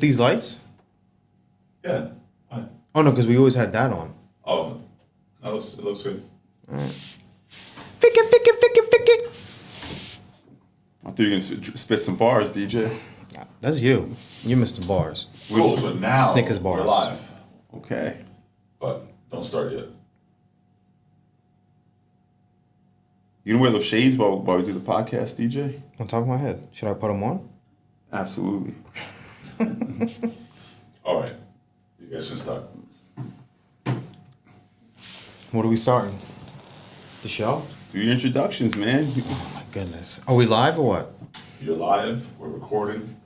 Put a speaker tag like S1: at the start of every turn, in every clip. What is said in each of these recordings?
S1: these lights?
S2: Yeah. Fine.
S1: Oh, no, because we always had that on.
S2: Oh, it looks good.
S1: Fick it.
S3: I thought you were going to spit some bars, DJ.
S1: That's you. You missed the bars.
S2: Cool, so now
S1: Snickers bars.
S2: we're live.
S3: Okay.
S2: But don't start yet.
S3: You gonna wear those shades while we do the podcast, DJ?
S1: On top of my head. Should I put them on?
S3: Absolutely.
S2: All right. You guys can start.
S1: What are we starting? The show?
S3: Do your introductions, man.
S1: Oh my goodness. Are we live or what?
S2: You're live. We're recording.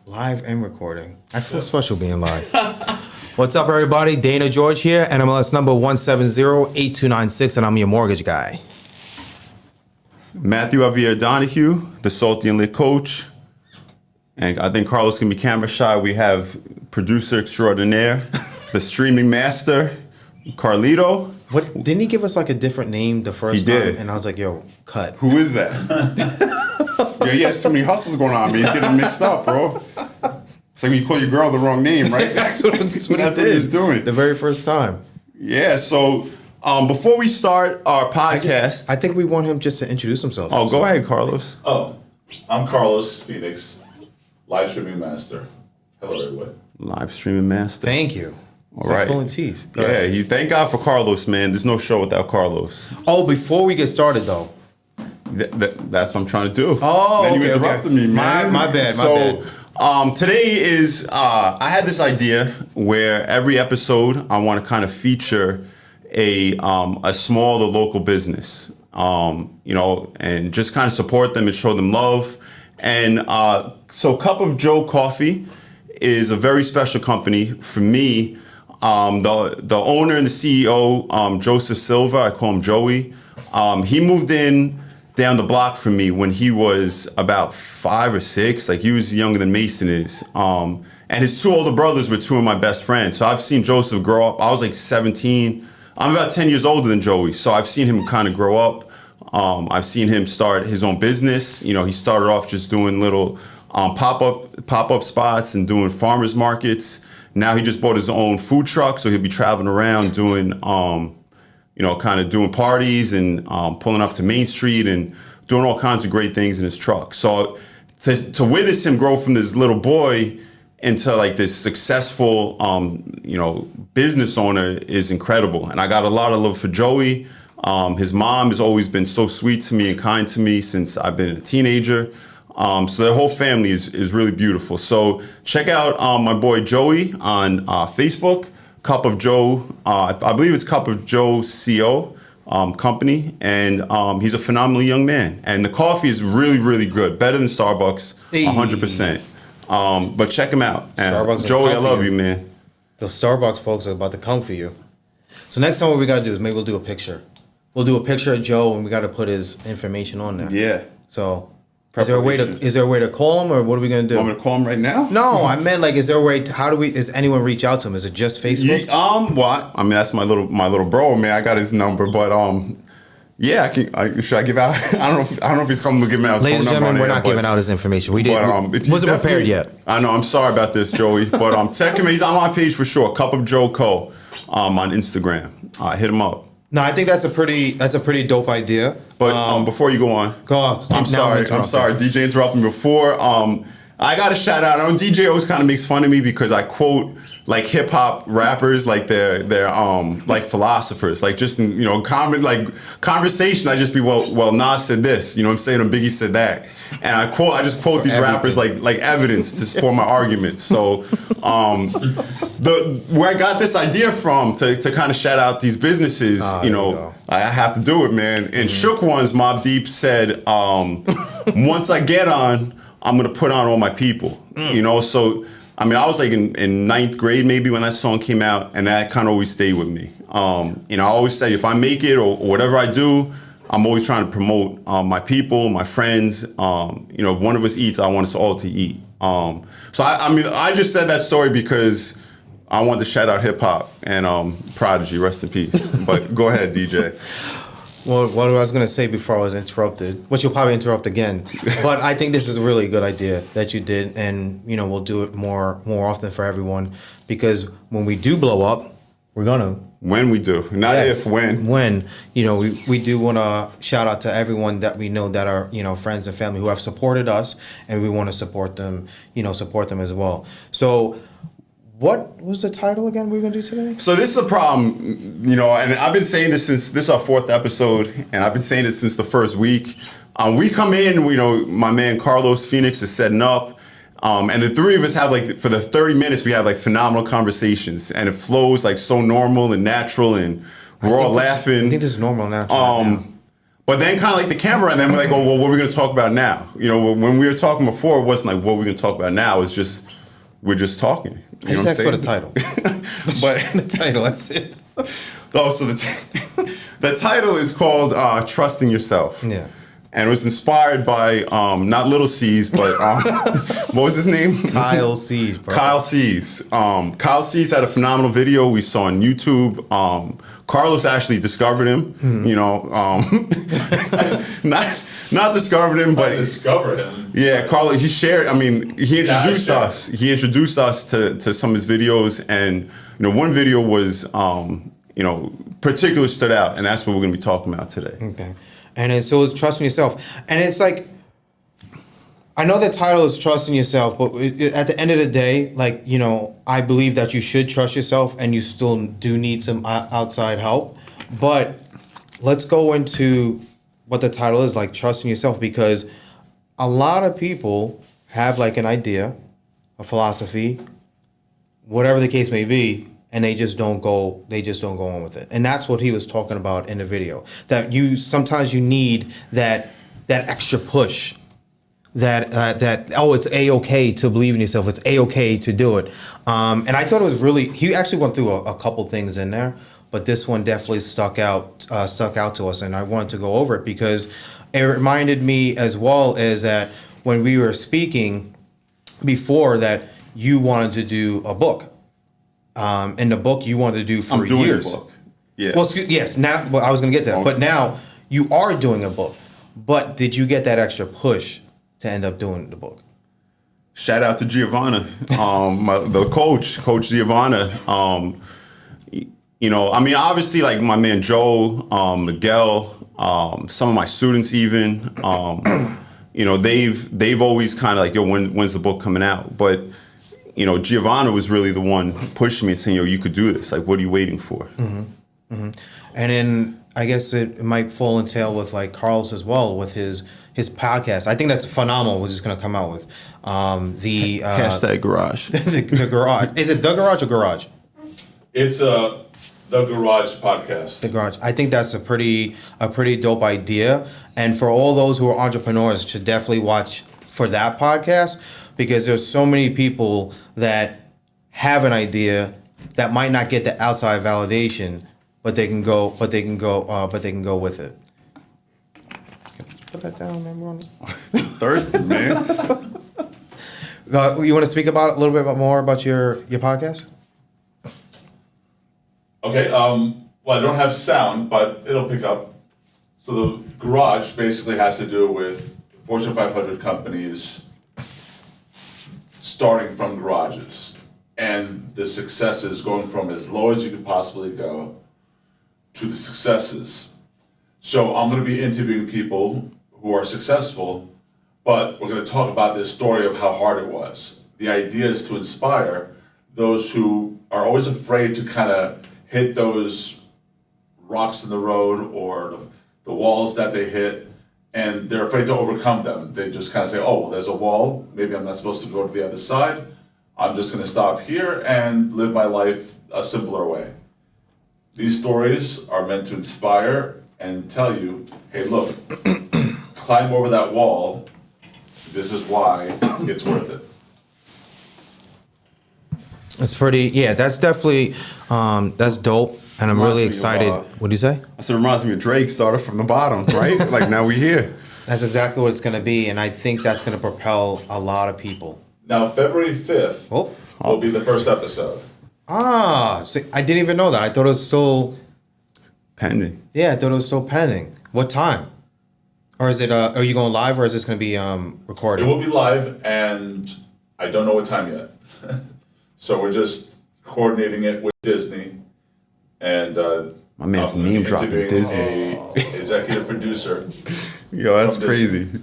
S1: Live and recording. I feel special being live. What's up, everybody? Dana George here, NMLS number 1708296, and I'm your mortgage guy.
S3: Matthew Javier Donahue, the Salty and Lit coach. And I think Carlos can be camera shy. We have producer extraordinaire, the streaming master, Carlito.
S1: What didn't he give us like a different name the first
S3: He
S1: time?
S3: did.
S1: And I was like, yo, cut.
S3: Who is that? Yeah, he has too many hustles going on, man. He's getting mixed up, bro. It's like when you call your girl the wrong name, right?
S1: That's what he
S3: was doing.
S1: The very first time.
S3: Yeah, so before we start our podcast.
S1: I think we want him just to introduce himself.
S3: Oh, go ahead, Carlos.
S2: Oh, I'm Carlos Phoenix, live streaming master. Hello, everybody.
S3: Live streaming master.
S1: Thank you.
S3: All
S1: It's like
S3: right.
S1: pulling teeth. Go
S3: Yeah,
S1: ahead.
S3: thank God for Carlos, man. There's no show without Carlos.
S1: Oh, before we get started, though.
S3: That's what I'm trying to do.
S1: Oh,
S3: man, you
S1: okay,
S3: interrupted
S1: okay.
S3: me, man.
S1: My bad.
S3: So, today is I had this idea where every episode I want to kind of feature a small or local business, and just kind of support them and show them love. And so, Cup of Joe Coffee is a very special company for me. The owner and the CEO, Joseph Silva, I call him Joey. He moved in down the block from me when he was about 5 or 6. Like, he was younger than Mason is. And his two older brothers were two of my best friends. So I've seen Joseph grow up. I was like 17. I'm about 10 years older than Joey. So I've seen him kind of grow up. I've seen him start his own business. You know, he started off just doing little pop-up spots and doing farmers markets. Now he just bought his own food truck. So he'll be traveling around doing, kind of doing parties and pulling up to Main Street and doing all kinds of great things in his truck. So to witness him grow from this little boy into like this successful, business owner is incredible. And I got a lot of love for Joey. His mom has always been so sweet to me and kind to me since I've been a teenager. So their whole family is really beautiful. So check out my boy Joey on Facebook. Cup of Joe, I believe it's Cup of Joe CO company, and he's a phenomenal young man. And the coffee is really, really good, better than Starbucks, 100%. But check him out. And Joey, I love you, man.
S1: Those Starbucks folks are about to come for you. So next time what we got to do is maybe we'll do a picture. We'll do a picture of Joe, and we got to put his information on there.
S3: Yeah.
S1: So is there a way to call him, or what are we gonna do?
S3: Want me to call him right now?
S1: No, I meant like, is there a way? Does anyone reach out to him? Is it just Facebook?
S3: What? I mean, that's my little bro, man. I got his number, but yeah, should I give out? I don't know if he's coming to give me out his
S1: Ladies
S3: phone
S1: and
S3: number.
S1: gentlemen, we're not giving out his information. We didn't. Wasn't prepared yet.
S3: I know. I'm sorry about this, Joey. But check him. He's on my page for sure. Cup of Joe Co. On Instagram. Hit him up.
S1: No, I think that's a pretty dope idea.
S3: But before you go on, I'm sorry. DJ interrupted me before. I got to shout out. I know DJ always kind of makes fun of me because I quote like hip hop rappers, like they're like philosophers, like just in, conversation. I just be well Nas said this, you know what I'm saying, or Biggie said that, and I just quote these rappers like evidence to support my arguments. So where I got this idea from to kind of shout out these businesses, I have to do it, man. And Shook Ones, Mobb Deep said, once I get on, I'm gonna put on all my people, So I mean, I was like in ninth grade maybe when that song came out, and that kind of always stayed with me. I always say if I make it or whatever I do, I'm always trying to promote my people, my friends. One of us eats, I want us all to eat. So I just said that story because I wanted to shout out hip hop and Prodigy, rest in peace. But go ahead, DJ.
S1: Well, what I was going to say before I was interrupted, which you'll probably interrupt again, but I think this is a really good idea that you did, and we'll do it more often for everyone, because when we do blow up, we're gonna.
S3: When we do, not
S1: Yes.
S3: if, when.
S1: When, we do want to shout out to everyone that we know that are, friends and family who have supported us, and we want to support them as well. So, what was the title again we were going to do today?
S3: So this is the problem, and I've been saying this since this is our 4th episode, and I've been saying it since the first week. We come in, my man Carlos Phoenix is setting up, and the three of us have for the 30 minutes we have phenomenal conversations, and it flows so normal and natural, and we're all laughing.
S1: I think this is normal and natural.
S3: But then kind of the camera, and then we're like, oh, well, what are we going to talk about now? When we were talking before, it wasn't like, what are we going to talk about now? It's just, we're just talking.
S1: I just asked for the title.
S3: But
S1: the title, that's it.
S3: Oh, so the title is called Trusting Yourself.
S1: Yeah.
S3: And it was inspired by not Little C's, but what was his name?
S1: Kyle C's, bro.
S3: Kyle C's. Kyle C's had a phenomenal video we saw on YouTube. Carlos actually discovered him. Not discovered him, but
S2: discovered him.
S3: Yeah, Carlos. He shared. I mean, he introduced
S2: Gotcha.
S3: us. He introduced us to some of his videos, and one video was particularly stood out, and that's what we're going to be talking about today.
S1: Okay. And then, so it's trusting yourself. And it's like, I know the title is trusting yourself, but at the end of the day, I believe that you should trust yourself, and you still do need some outside help. But let's go into what the title is, trusting yourself, because a lot of people have an idea, a philosophy, whatever the case may be, and they just don't go on with it. And that's what he was talking about in the video, that sometimes you need that extra push, that it's A-okay to believe in yourself, it's A-okay to do it. And I thought it was really, he actually went through a couple things in there, but this one definitely stuck out to us, and I wanted to go over it because it reminded me as well as that when we were speaking before, that you wanted to do a book. In the book you wanted to do for
S3: I'm doing
S1: years.
S3: a book. Yeah.
S1: Well, yes. Now, I was going to get to that,
S3: Okay.
S1: but now you are doing a book. But did you get that extra push to end up doing the book?
S3: Shout out to Giovanna, the Coach Giovanna. Obviously, my man Joe, Miguel, some of my students even, they've always kind of when's the book coming out? But Giovanna was really the one pushing me and saying, you could do this. What are you waiting for?
S1: Mm-hmm. Mm-hmm. And then I guess it might fall in tail with Carlos as well with his podcast. I think that's phenomenal. We're just going to come out with the
S3: Hashtag garage.
S1: the garage. Is it the garage or garage?
S2: It's the Garage podcast.
S1: The garage. I think that's a pretty dope idea. And for all those who are entrepreneurs, should definitely watch for that podcast, because there's so many people that have an idea that might not get the outside validation, but they can go with it. Put that down, man.
S3: Thirsty, man.
S1: You want to speak about a little bit more about your podcast?
S2: Okay, well, I don't have sound, but it'll pick up. So the Garage basically has to do with Fortune 500 companies starting from garages and the successes going from as low as you could possibly go to the successes. So I'm going to be interviewing people who are successful, but we're going to talk about this story of how hard it was. The idea is to inspire those who are always afraid to kind of hit those rocks in the road or the walls that they hit, and they're afraid to overcome them. They just kind of say, oh, well, there's a wall. Maybe I'm not supposed to go to the other side. I'm just going to stop here and live my life a simpler way. These stories are meant to inspire and tell you, hey, look, climb over that wall. This is why it's worth it.
S1: It's pretty, yeah, that's definitely, that's dope. And I'm really excited. What do you say?
S3: I said, it reminds me of Drake, started from the bottom, right? Now we here.
S1: That's exactly what it's going to be. And I think that's going to propel a lot of people.
S2: Now, February 5th will be the first episode.
S1: See, I didn't even know that. I thought it was still
S3: Pending.
S1: Yeah, I thought it was still pending. What time? Or is it? Are you going live, or is this going to be recorded?
S2: It will be live, and I don't know what time yet. So we're just coordinating it with Disney, and
S3: My man's
S2: I'm gonna be
S3: name dropping
S2: interviewing
S3: Disney.
S2: a executive producer.
S3: Yo, that's
S2: From
S3: crazy.
S2: Disney.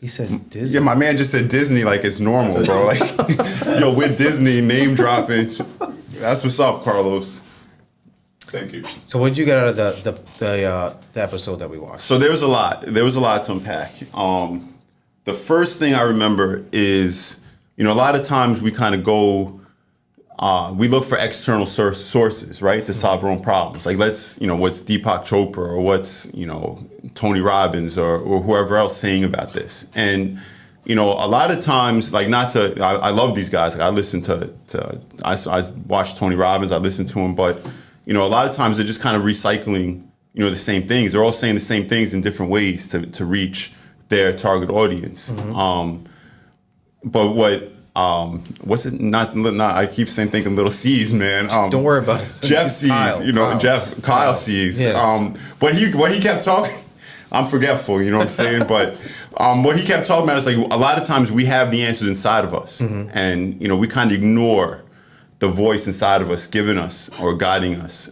S1: He said Disney.
S3: Yeah, my man just said Disney like it's normal, bro. Like, yo, with Disney name dropping. That's what's up, Carlos.
S2: Thank you.
S1: So what did you get out of the episode that we watched?
S3: So there was a lot. There was a lot to unpack. The first thing I remember is, a lot of times we kind of go, we look for external sources, right, to solve our own problems. Like what's Deepak Chopra or what's, Tony Robbins or whoever else saying about this. And, a lot of times, like I love these guys. Like I listen I watch Tony Robbins, I listen to him, but, a lot of times they're just kind of recycling, the same things. They're all saying the same things in different ways to reach their target audience. But what's it? Not. I keep saying thinking little C's, man.
S1: Don't worry about it.
S3: Jeff C's, Kyle C's.
S1: Yes.
S3: But he kept talking. I'm forgetful, you know what I'm saying? But what he kept talking about is like a lot of times we have the answers inside of us, and we kind of ignore the voice inside of us giving us or guiding us,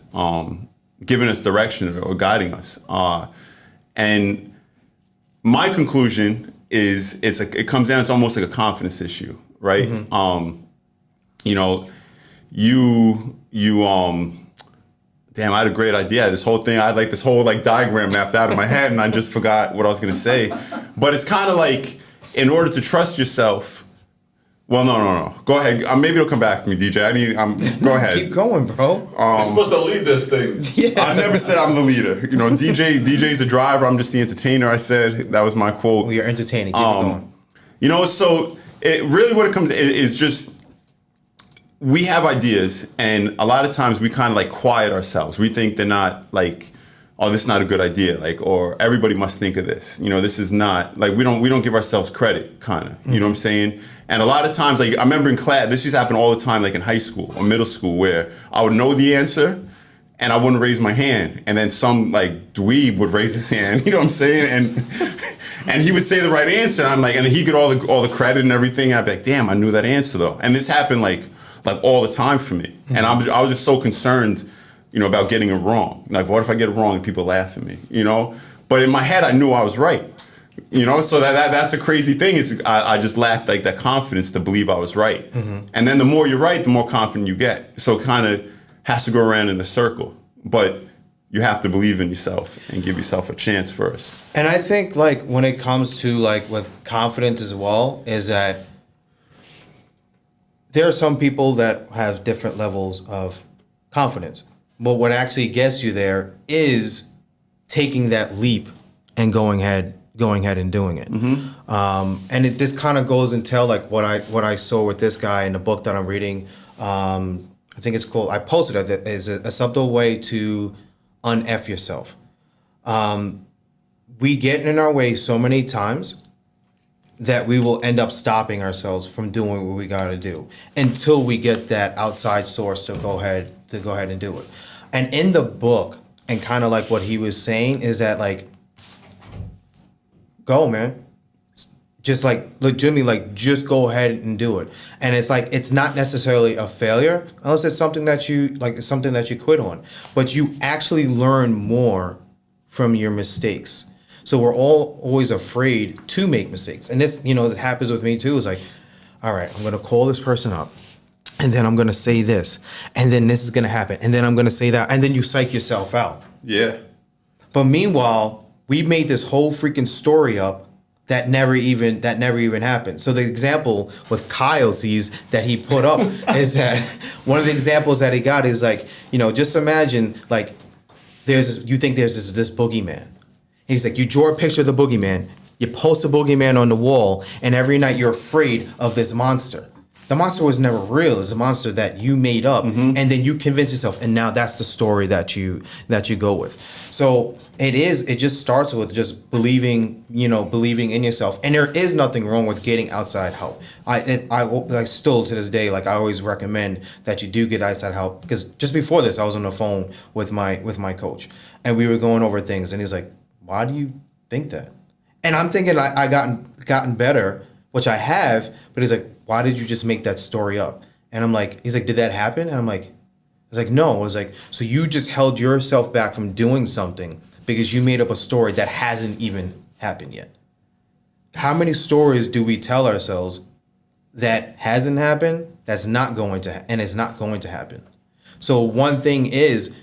S3: giving us direction or guiding us. And my conclusion is it comes down to almost like a confidence issue, right? Damn, I had a great idea. This whole thing, I had like this whole like diagram mapped out in my head, and I just forgot what I was gonna say. But it's kind of like, in order to trust yourself. Well, no. Go ahead. Maybe it'll come back to me, DJ. Go ahead.
S1: Keep going, bro.
S2: You're supposed to lead this thing.
S1: Yeah.
S3: I never said I'm the leader. DJ's the driver. I'm just the entertainer. I said that was my quote.
S1: Well, you're entertaining. Keep it going.
S3: So it really what it comes is just we have ideas, and a lot of times we kind of like quiet ourselves. We think they're not like, oh, this is not a good idea, like, or everybody must think of this. This is not like we don't give ourselves credit, kind of. You know what I'm saying? And a lot of times, like I remember in class, this used to happen all the time, like in high school or middle school, where I would know the answer and I wouldn't raise my hand, and then some like dweeb would raise his hand. You know what I'm saying? And he would say the right answer, and I'm like, and he get all the credit and everything. I'd be like, damn, I knew that answer though. And this happened like all the time for me, and I was just so concerned, about getting it wrong. Like, what if I get it wrong and people laugh at me? But in my head, I knew I was right. So that's the crazy thing is I just lacked like that confidence to believe I was right. And then the more you're right, the more confident you get. So it kind of has to go around in the circle. But you have to believe in yourself and give yourself a chance first.
S1: And I think like when it comes to like with confidence as well, is that there are some people that have different levels of confidence. But what actually gets you there is taking that leap and going ahead and doing it. And this kind of goes into like what I saw with this guy in the book that I'm reading. I think it's called, I posted it, is a subtle way to un-F yourself. We get in our way so many times that we will end up stopping ourselves from doing what we got to do until we get that outside source to go ahead and do it. And in the book, and kind of like what he was saying is that like, go, man. Just like legitimately, like just go ahead and do it. And it's like it's not necessarily a failure unless it's something that you quit on. But you actually learn more from your mistakes. So we're all always afraid to make mistakes. And this, that happens with me too. Is like, all right, I'm gonna call this person up, and then I'm gonna say this, and then this is gonna happen, and then I'm gonna say that, and then you psych yourself out.
S3: Yeah.
S1: But meanwhile, we made this whole freaking story up that never even happened. So the example with Kyle sees that he put up is that one of the examples that he got is like, just imagine like you think there's this boogeyman. He's like, you draw a picture of the boogeyman, you post the boogeyman on the wall, and every night you're afraid of this monster. the monster was never real. It's a monster that you made up, and then you convince yourself, and now that's the story that you go with. So it just starts with just believing in yourself, and there is nothing wrong with getting outside help. I still to this day, like, I always recommend that you do get outside help, because just before this I was on the phone with my coach, and we were going over things, and he was like, why do you think that? And I'm thinking I gotten better, which I have, but he's like, why did you just make that story up? And I'm like, he's like, did that happen? And I'm like, no. I was like, so you just held yourself back from doing something because you made up a story that hasn't even happened yet. How many stories do we tell ourselves that hasn't happened, that's not going to, and it's not going to happen? So one thing is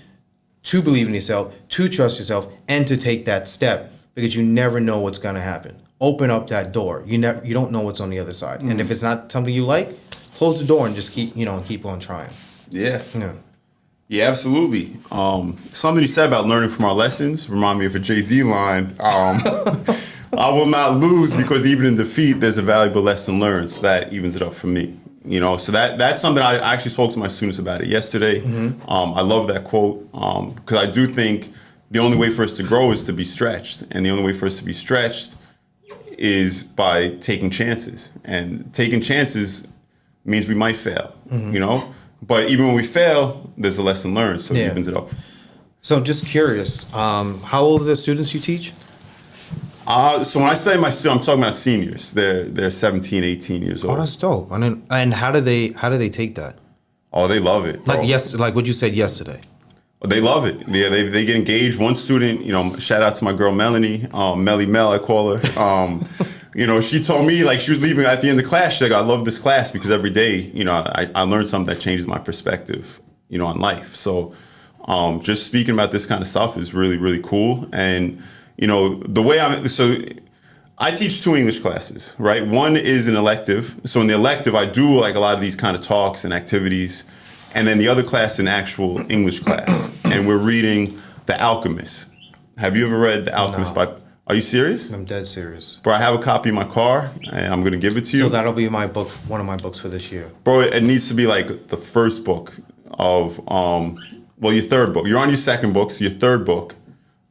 S1: to believe in yourself, to trust yourself, and to take that step, because you never know what's going to happen. Open up that door. You don't know what's on the other side. And if it's not something you like, close the door and just keep on trying.
S3: Yeah. Absolutely. Something you said about learning from our lessons remind me of a Jay-Z line. I will not lose, because even in defeat, there's a valuable lesson learned. So that evens it up for me. So that's something I actually spoke to my students about it yesterday. I love that quote, because I do think the only way for us to grow is to be stretched. And the only way for us to be stretched is by taking chances. And taking chances means we might fail, But even when we fail, there's a lesson learned, so it evens it up.
S1: So I'm just curious, how old are the students you teach?
S3: So when I say my students, I'm talking about seniors. They're 17, 18 years old.
S1: Oh, that's dope. And how do they take that?
S3: Oh, they love it, bro.
S1: Like what you said yesterday.
S3: They love it. They get engaged. One student, shout out to my girl Melanie, Melly Mel, I call her. She told me, like, she was leaving at the end of class. She's like, I love this class because every day, I learned something that changes my perspective, on life. So just speaking about this kind of stuff is really, really cool. And, the way I teach 2 English classes, right? One is an elective. So in the elective, I do like a lot of these kind of talks and activities. And then the other class is an actual English class. And we're reading The Alchemist. Have you ever read The Alchemist by... Are you serious?
S1: I'm dead serious.
S3: Bro, I have a copy in my car, and I'm going to give it to you.
S1: So that'll be my book, one of my books for this year.
S3: Bro, it needs to be like the first book of... your third book. You're on your second book, so your third book.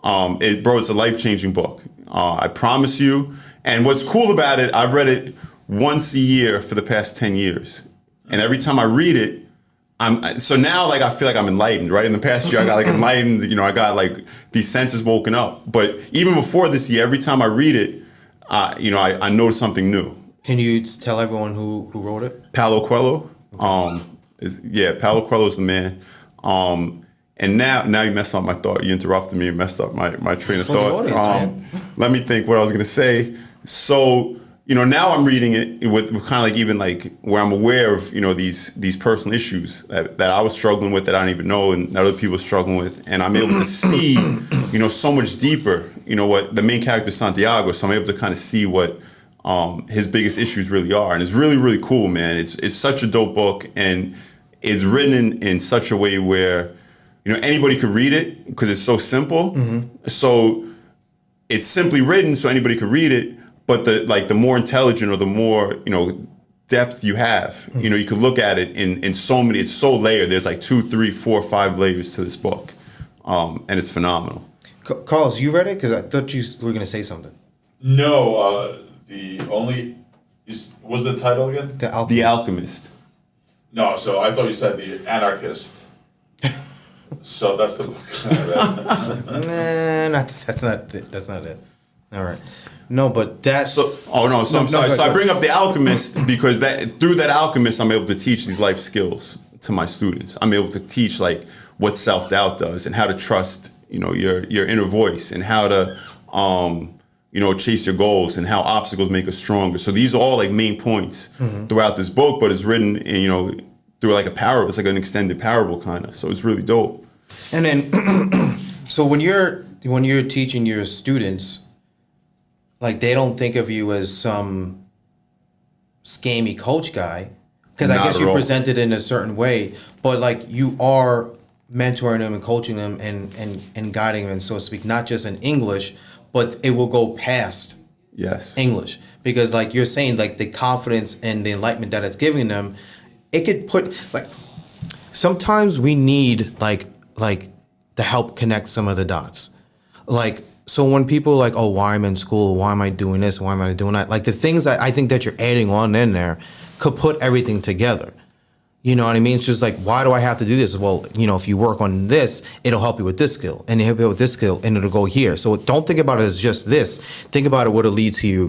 S3: It's a life-changing book. I promise you. And what's cool about it, I've read it once a year for the past 10 years. And every time I read it, so now, like, I feel like I'm enlightened, right? In the past year, I got, like, enlightened, I got, like, these senses woken up. But even before this year, every time I read it, I notice something new.
S1: Can you tell everyone who wrote it?
S3: Paulo Coelho. Paulo Coelho is the man. And now you messed up my thought. You interrupted me and messed up my train of thought. Let me think what I was going to say. So... now I'm reading it with kind of like even like where I'm aware of, these personal issues that I was struggling with that I don't even know and that other people are struggling with. And I'm able to see, so much deeper, what the main character is Santiago. So I'm able to kind of see what his biggest issues really are. And it's really, really cool, man. It's such a dope book. And it's written in such a way where, anybody could read it because it's so simple. So it's simply written so anybody could read it. But the more intelligent or the more, depth you have, you can look at it in so many, it's so layered. There's like 2, 3, 4, 5 layers to this book. And it's phenomenal.
S1: Carlos, you read it? Because I thought you were going to say something.
S2: No, was the title again?
S3: The Alchemist.
S2: No, so I thought you said The Anarchist. So that's the book.
S1: That's not it. All right. No, but that's...
S3: I'm sorry. So I bring up The Alchemist because through that Alchemist, I'm able to teach these life skills to my students. I'm able to teach, like, what self-doubt does and how to trust, your inner voice and how to, chase your goals and how obstacles make us stronger. So these are all, like, main points throughout this book, but it's written, through, like, a parable. It's like an extended parable, kind of. So it's really dope.
S1: And then, so when you're teaching your students... like, they don't think of you as some scammy coach guy, because I guess you present it in a certain way, but, like, you are mentoring them and coaching them and guiding them, so to speak, not just in English, but it will go past English. because like you're saying, like the confidence and the enlightenment that it's giving them, it could put like sometimes we need like to help connect some of the dots. Like, so when people like, oh, why I'm in school, why am I doing this, why am I doing that? Like the things that I think that you're adding on in there could put everything together. You know what I mean? It's just like, why do I have to do this? Well, you know, if you work on this, it'll help you with this skill, and it'll help you with this skill, and it'll go here. So don't think about it as just this. Think about it what it'll lead to you,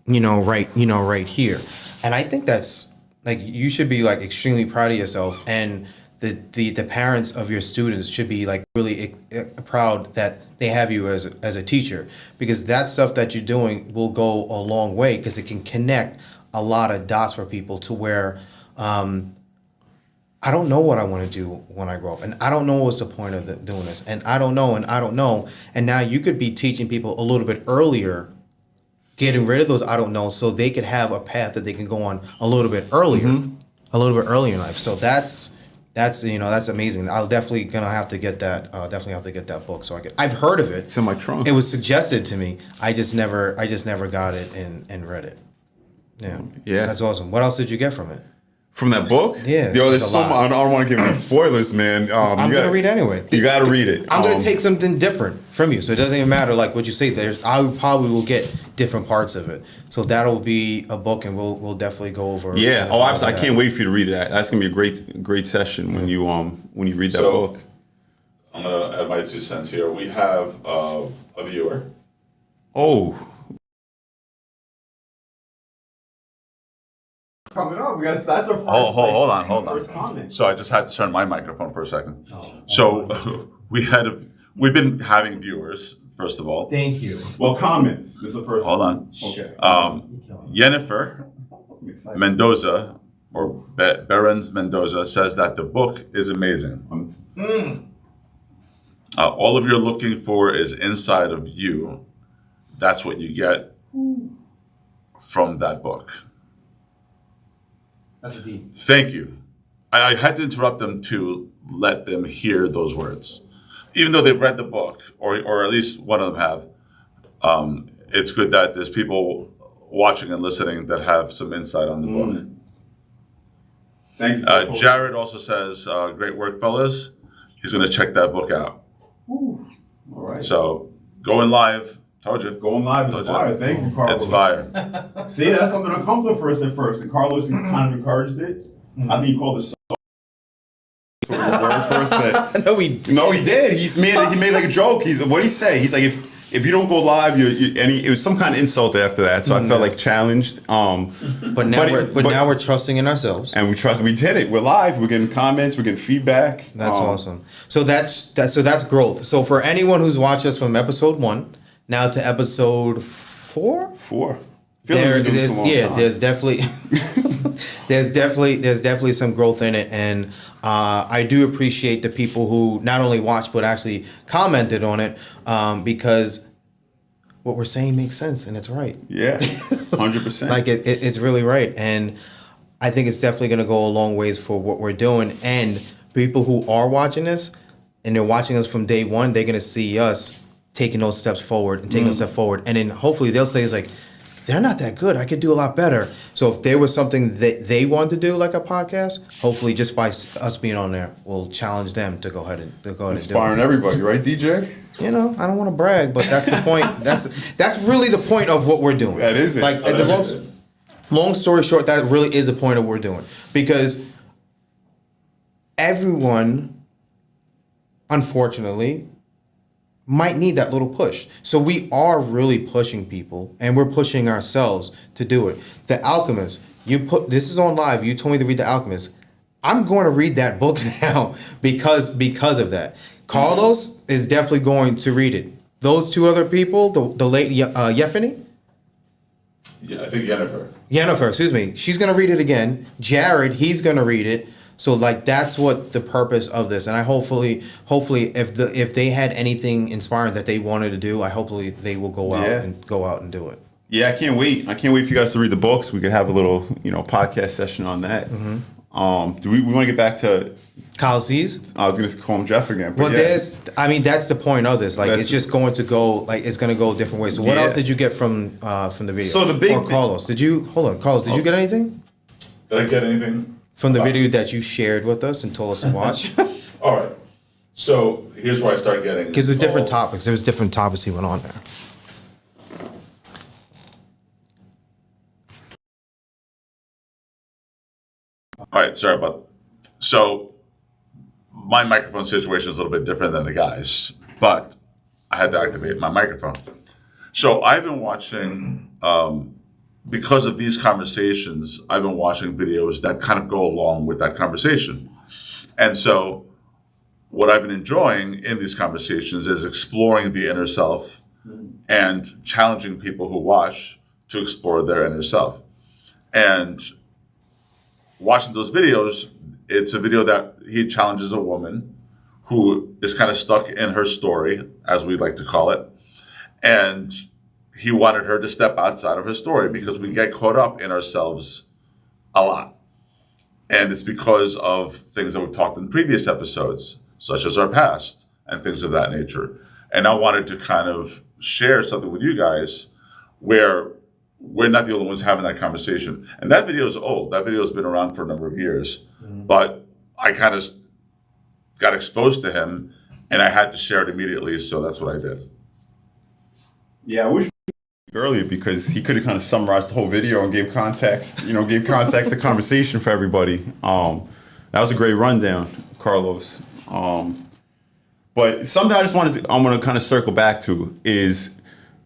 S1: right here. And I think that's like you should be like extremely proud of yourself, and the parents of your students should be like really proud that they have you as a teacher, because that stuff that you're doing will go a long way, because it can connect a lot of dots for people to where I don't know what I want to do when I grow up, and I don't know what's the point of doing this, and I don't know, and now you could be teaching people a little bit earlier, getting rid of those I don't know, so they could have a path that they can go on a little bit earlier, in life. So that's amazing. I'll definitely gonna have to get that. Definitely have to get that book. So I've heard of it.
S3: It's in my trunk.
S1: It was suggested to me. I just never got it and read it. Yeah.
S3: Yeah.
S1: That's awesome. What else did you get from it?
S3: From that book?
S1: Yeah,
S3: Yo, there's
S1: there's a
S3: so
S1: lot.
S3: much. I don't want to give any spoilers, man.
S1: I'm gonna read it anyway.
S3: You got to read it.
S1: I'm gonna take something different from you, so it doesn't even matter like what you say. I probably will get different parts of it. So that'll be a book, and we'll definitely go over.
S3: Yeah. Oh, absolutely. I can't wait for you to read it. That's gonna be a great session when you read that book.
S2: I'm gonna add my 2 cents here. We have a viewer.
S3: Oh. Coming up, that's our first.
S2: Hold on.
S3: First comment.
S2: So I just had to turn my microphone for a second. We've been having viewers, first of all.
S1: Thank you.
S3: Well, comments. This is the first.
S2: Hold on.
S3: Okay.
S2: Jennifer Mendoza, or Berens Mendoza, says that the book is amazing. All of you're looking for is inside of you. That's what you get from that book.
S1: That's deep.
S2: Thank you. I had to interrupt them to let them hear those words. Even though they've read the book, or at least one of them have, it's good that there's people watching and listening that have some insight on the book.
S3: Thank you.
S2: Jared also says, great work, fellas. He's going to check that book out.
S3: All right.
S2: So, going live. Told you.
S3: Going live is fire. Thank you, Carlos.
S2: It's fire.
S3: See, that's something uncomfortable for us at first, and Carlos kind of encouraged it. I think he called it for the word first. That,
S1: No, we did.
S3: no, he did. He made like a joke. What'd he say? He's like, if you don't go live, it was some kind of insult after that. So I felt like challenged.
S1: But now we're trusting in ourselves.
S3: And we did it. We're live. We're getting comments. We're getting feedback.
S1: That's awesome. So that's growth. So for anyone who's watched us from episode 1 now to episode 4, there's definitely there's definitely some growth in it, and I do appreciate the people who not only watched but actually commented on it, because what we're saying makes sense and it's right.
S3: Yeah, 100%.
S1: Like it's really right, and I think it's definitely going to go a long ways for what we're doing. And people who are watching this and they're watching us from day one, they're going to see us taking those steps forward and taking those steps forward, and then hopefully they'll say, it's like, they're not that good, I could do a lot better. So if there was something that they want to do, like a podcast, hopefully just by us being on there, we'll challenge them to go ahead and do it.
S3: Inspiring everybody, right, DJ?
S1: You know, I don't want to brag, but that's the point. That's really the point of what we're doing.
S3: That is it.
S1: Like, long story short, that really is the point of what we're doing, because everyone, unfortunately, might need that little push. So we are really pushing people, and we're pushing ourselves to do it. The Alchemist, this is on live. You told me to read The Alchemist. I'm going to read that book now because of that. Carlos is definitely going to read it. Those 2 other people, the late Yefany?
S2: Yeah, I think Jennifer.
S1: Jennifer, excuse me. She's going to read it again. Jared, he's going to read it. So like that's what the purpose of this, and I hopefully if they had anything inspiring that they wanted to do, hopefully they will go out and do it.
S3: Yeah, I can't wait. I can't wait for you guys to read the books. We could have a little, podcast session on that. Do we want to get back to
S1: Kyle C's?
S3: I was gonna call him Jeff again. But
S1: Well, that's the point of this. Like,
S3: That's-
S1: it's just going to go, like, it's going to go different ways. So what
S3: Yeah.
S1: else did you get from the video?
S3: So the big
S1: Or Carlos, Carlos, did you get anything
S2: Did I get anything?
S1: from the video that you shared with us and told us to watch?
S2: All right. So here's where I start getting.
S1: Because there's different
S2: all-
S1: topics. There was different topics he went on there.
S2: All right, sorry about. So my microphone situation is a little bit different than the guys, but I had to activate my microphone. So I've been watching, because of these conversations, I've been watching videos that kind of go along with that conversation. And so what I've been enjoying in these conversations is exploring the inner self and challenging people who watch to explore their inner self. And watching those videos, it's a video that he challenges a woman who is kind of stuck in her story, as we like to call it. And he wanted her to step outside of her story because we get caught up in ourselves a lot. And it's because of things that we've talked in previous episodes, such as our past and things of that nature. And I wanted to kind of share something with you guys where we're not the only ones having that conversation. And that video is old. That video has been around for a number of years. But I kind of got exposed to him and I had to share it immediately. So that's what I did.
S3: Yeah, I wish earlier because he could have kind of summarized the whole video and gave context, the conversation for everybody. That was a great rundown, Carlos. But something I'm going to kind of circle back to is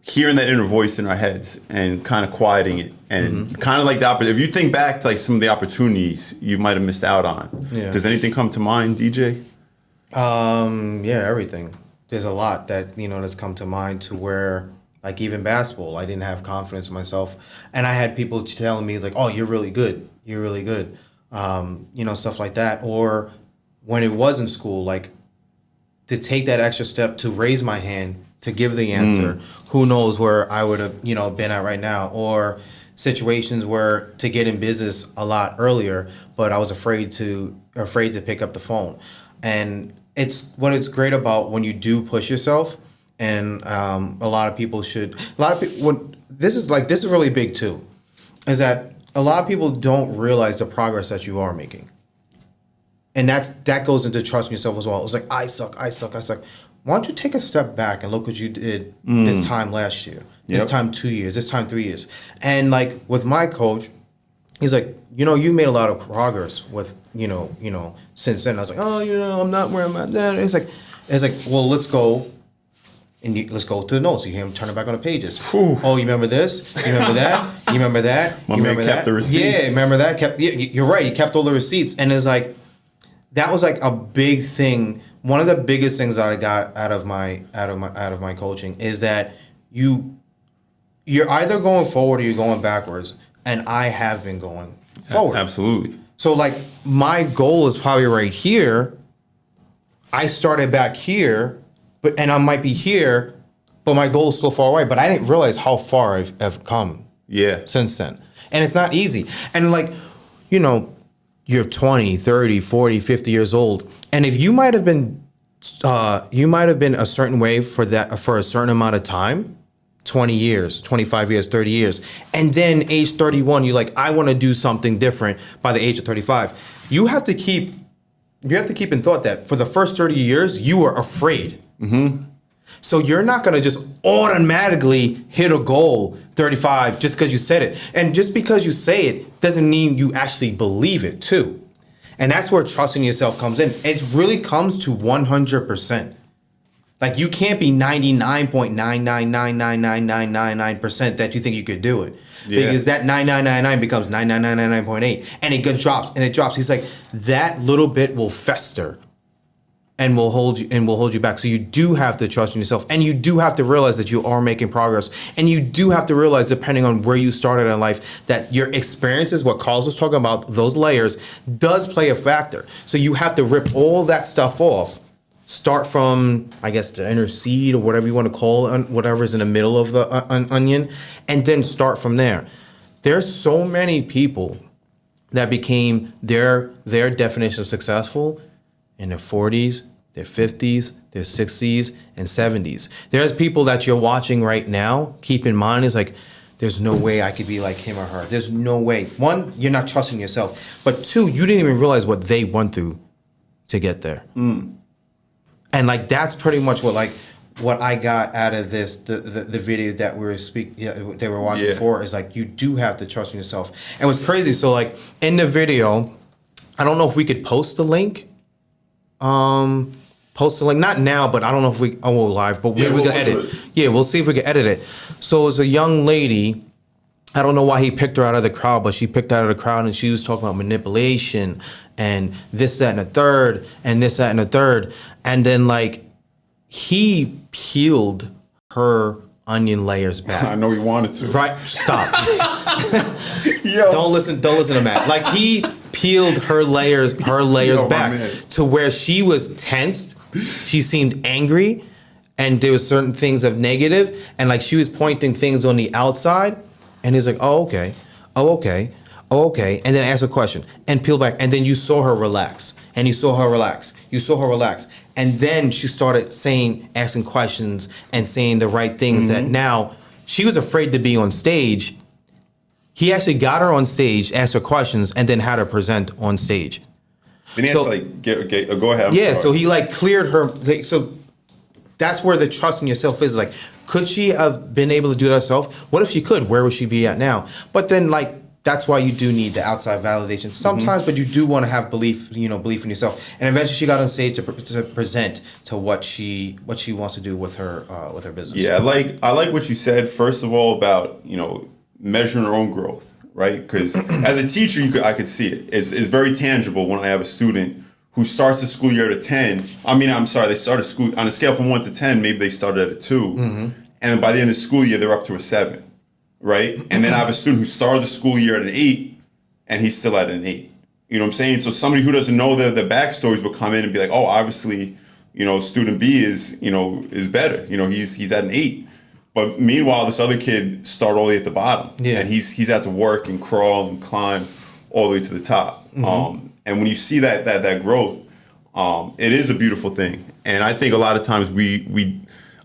S3: hearing that inner voice in our heads and kind of quieting it and kind of like if you think back to like some of the opportunities you might have missed out on.
S1: Yeah.
S3: Does anything come to mind, DJ?
S1: Yeah, everything. There's a lot that, that's come to mind to where, like, even basketball, I didn't have confidence in myself. And I had people telling me, like, oh, you're really good. You're really good. Stuff like that. Or when it was in school, like, to take that extra step to raise my hand, to give the answer, who knows where I would have, been at right now. Or situations where to get in business a lot earlier, but I was afraid to pick up the phone. And it's great about when you do push yourself, and a lot of people, this is really big too, is that a lot of people don't realize the progress that you are making. And that goes into trusting yourself as well. It's like, I suck. Why don't you take a step back and look what you did this time last year, this time 2 years, this time 3 years. And like with my coach, he's like, you made a lot of progress with, since then. I was like, oh, I'm not where I'm at then. It's like, well, let's go. And let's go to the notes. You hear him turn it back on the pages.
S3: Whew.
S1: Oh, you remember this? You remember that? You remember that?
S3: My
S1: you
S3: man
S1: remember
S3: kept
S1: that?
S3: the receipts.
S1: Yeah, remember that? You're right. He kept all the receipts, and it's like that was like a big thing. One of the biggest things that I got out of my coaching is that you're either going forward or you're going backwards, and I have been going forward.
S3: Absolutely.
S1: So like my goal is probably right here. I started back here. And I might be here, but my goal is still far away. But I didn't realize how far I've come since then. And it's not easy. And like, you're 20, 30, 40, 50 years old. And if you might have been a certain way for a certain amount of time, 20 years, 25 years, 30 years. And then age 31, you're like, I want to do something different by the age of 35. You have to keep in thought that for the first 30 years, you were afraid. So you're not going to just automatically hit a goal 35 just because you said it. And just because you say it doesn't mean you actually believe it too. And that's where trusting yourself comes in. It really comes to 100%. Like you can't be 99.9999999% that you think you could do it. Yeah. Because that 9999 becomes 99999.8 and it drops and it drops. He's like, that little bit will fester. And will hold you back. So you do have to trust in yourself, and you do have to realize that you are making progress, and you do have to realize, depending on where you started in life, that your experiences, what Carlos was talking about, those layers, does play a factor. So you have to rip all that stuff off. Start from, I guess, the inner seed or whatever you want to call it, whatever's in the middle of the onion, and then start from there. There's so many people that became their definition of successful in their 40s, their 50s, their 60s, and 70s. There's people that you're watching right now, keep in mind, is like, there's no way I could be like him or her. There's no way. One, you're not trusting yourself. But two, you didn't even realize what they went through to get there. And like, that's pretty much what I got out of this, the video that we were they were watching before, is like, you do have to trust in yourself. And what's crazy, so like in the video, I don't know if we could post the link. Not now, but I don't know if we live, but we can edit. Yeah, we'll see if we can edit it. So it was a young lady. I don't know why he picked her out of the crowd, but she picked out of the crowd, and she was talking about manipulation and this, that, and the third, and this, that, and the third. And then like he peeled her onion layers back.
S3: I know he wanted to.
S1: Right? Stop.
S3: Yo.
S1: Don't listen to Matt. Like he peeled her layers back to where she was tensed. She seemed angry, and there was certain things of negative, and like she was pointing things on the outside, and he's like, oh okay, and then ask a question and peel back, and then you saw her relax, and you saw her relax, and then she started asking questions and saying the right things that now she was afraid to be on stage. He actually got her on stage, asked her questions, and then had her present on stage.
S3: Then he had to like go ahead. I'm sorry.
S1: So he like cleared her. So that's where the trust in yourself is. Like, could she have been able to do that herself? What if she could? Where would she be at now? But then like, that's why you do need the outside validation sometimes, but you do want to have belief in yourself. And eventually she got on stage to present to what she wants to do with her business.
S3: Yeah, I like what you said, first of all, about, measuring her own growth, right? Because as a teacher, I could see it. It's very tangible when I have a student who starts the school year at a 10. They started school on a scale from 1 to 10, maybe they started at a 2. And then by the end of the school year, they're up to a 7, right? And then I have a student who started the school year at an 8, and he's still at an 8. You know what I'm saying? So somebody who doesn't know the backstories will come in and be like, oh, obviously, student B is better. He's at an 8. But meanwhile, this other kid started all the way at the bottom. Yeah. And he's had to work and crawl and climb all the way to the top. And when you see that growth, it is a beautiful thing. And I think a lot of times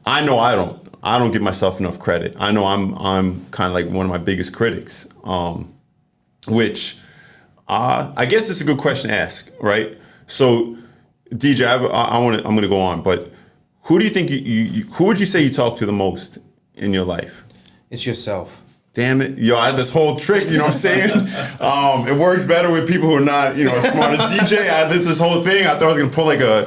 S3: I don't give myself enough credit. I know I'm kind of like one of my biggest critics, which I guess it's a good question to ask, right? So, DJ, I'm going to go on, but who do you think who would you say you talk to the most in your life?
S1: It's yourself.
S3: Damn it. Yo, I had this whole trick, you know what I'm saying? It works better with people who are not, as smart as DJ. I did this whole thing. I thought I was going to pull like I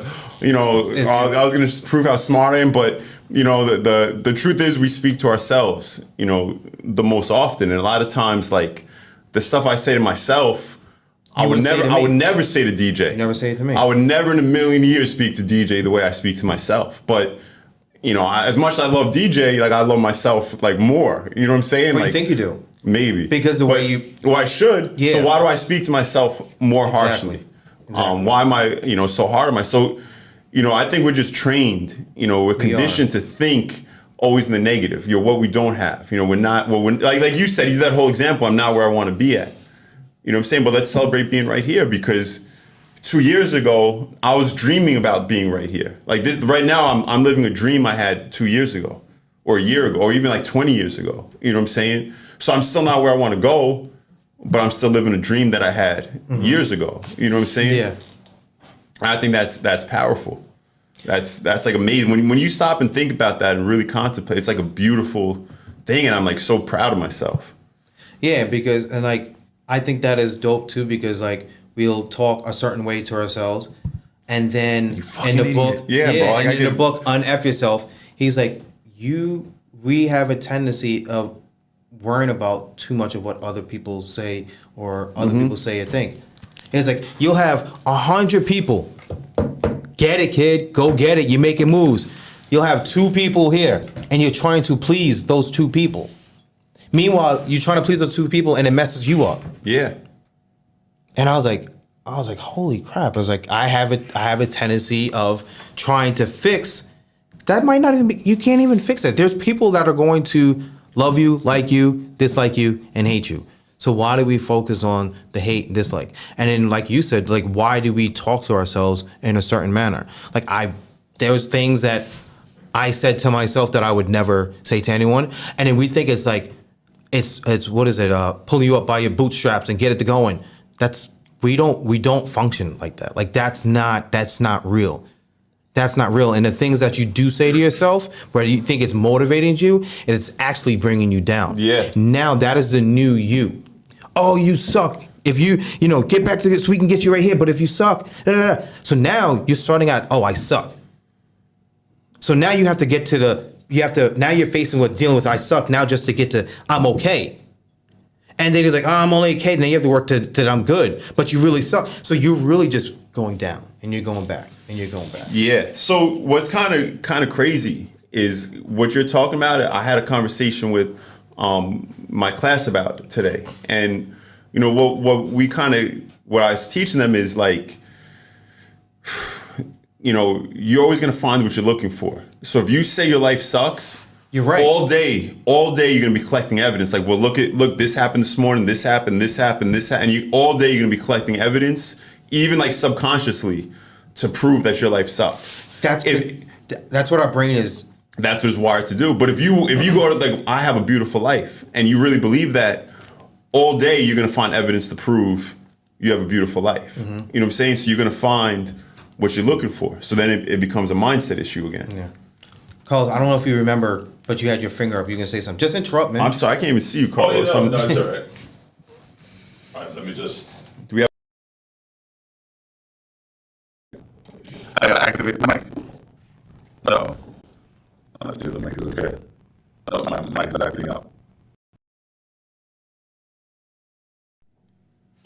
S3: was going to prove how smart I am. But, the truth is we speak to ourselves, the most often. And a lot of times, like, the stuff I say to myself, I would never say to DJ.
S1: You never say it to me.
S3: I would never in a million years speak to DJ the way I speak to myself. But, as much as I love DJ, like I love myself like more. You know what I'm saying?
S1: What do you think you do?
S3: Maybe.
S1: Because the way you...
S3: Well, I should. Yeah. So why do I speak to myself more harshly? Exactly. Why am I, so hard on myself? So, I think we're just trained, we're conditioned to think always in the negative. What we don't have. We're not, like you said, that whole example, I'm not where I want to be at. You know what I'm saying? But let's celebrate being right here, because 2 years ago, I was dreaming about being right here. Like this, right now, I'm living a dream I had 2 years ago, or a year ago, or even like 20 years ago. You know what I'm saying? So I'm still not where I want to go, but I'm still living a dream that I had years ago. You know what I'm saying?
S1: Yeah.
S3: I think that's powerful. That's like amazing. When you stop and think about that and really contemplate, it's like a beautiful thing, and I'm like so proud of myself.
S1: Yeah, because I think that is dope too, because like we'll talk a certain way to ourselves, and then in the book, in the book, Un-F Yourself, he's like, we have a tendency of worrying about too much of what other people say or other people say or think. It's like you'll have 100 people. Get it, kid. Go get it. You're making moves. You'll have 2 people here, and you're trying to please those 2 people. Meanwhile, you're trying to please those 2 people, and it messes you up.
S3: Yeah.
S1: And I was like, holy crap! I was like, I have a tendency of trying to fix. That might not even be. You can't even fix it. There's people that are going to love you, like you, dislike you, and hate you. So why do we focus on the hate and dislike? And then, like you said, like why do we talk to ourselves in a certain manner? Like there was things that I said to myself that I would never say to anyone, and then we think it's like it's what is it? Pulling you up by your bootstraps and get it to going. We don't function like that. Like that's not real. That's not real. And the things that you do say to yourself, where you think it's motivating you, it's actually bringing you down.
S3: Yeah.
S1: Now that is the new you. Oh, you suck. If you get back to this, we can get you right here. But if you suck, da, da, da. So now you're starting out, oh, I suck. So now you have to get to now you're facing with dealing with I suck now just to get to I'm okay. And then he's like, oh, I'm only okay. And then you have to work to I'm good, but you really suck. So you're really just going down and you're going back and you're going back.
S3: Yeah. So what's kind of crazy is what you're talking about. I had a conversation with my class about it today, and what I was teaching them is like, you're always gonna find what you're looking for. So if you say your life sucks,
S1: you're right.
S3: All day you're gonna be collecting evidence. Like, well, look, this happened this morning, this happened, and all day you're gonna be collecting evidence, even like subconsciously, to prove that your life sucks.
S1: That's what our brain is.
S3: That's what it's wired to do. But if you go to like, I have a beautiful life, and you really believe that, all day you're gonna find evidence to prove you have a beautiful life. Mm-hmm. You know what I'm saying? So you're gonna find what you're looking for. So then it becomes a mindset issue again.
S1: Yeah. Carlos, I don't know if you remember, but you had your finger up. You can say something. Just interrupt, man.
S3: I'm sorry, I can't even see you, Carlos.
S2: Oh, yeah, no, it's all right. All right, let me just.
S3: Do we have?
S2: I gotta activate the mic. No. Let's see if the mic is okay. Oh, my mic is acting up.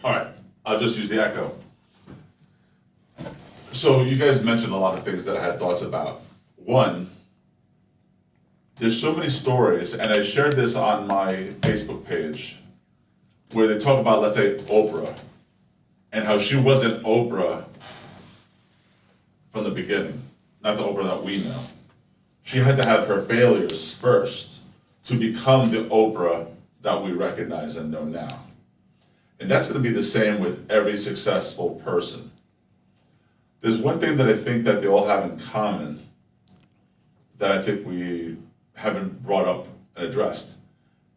S2: All right, I'll just use the echo. So you guys mentioned a lot of things that I had thoughts about. One, there's so many stories, and I shared this on my Facebook page, where they talk about, let's say, Oprah, and how she wasn't Oprah from the beginning, not the Oprah that we know. She had to have her failures first to become the Oprah that we recognize and know now. And that's going to be the same with every successful person. There's one thing that I think that they all have in common that I think we haven't brought up and addressed,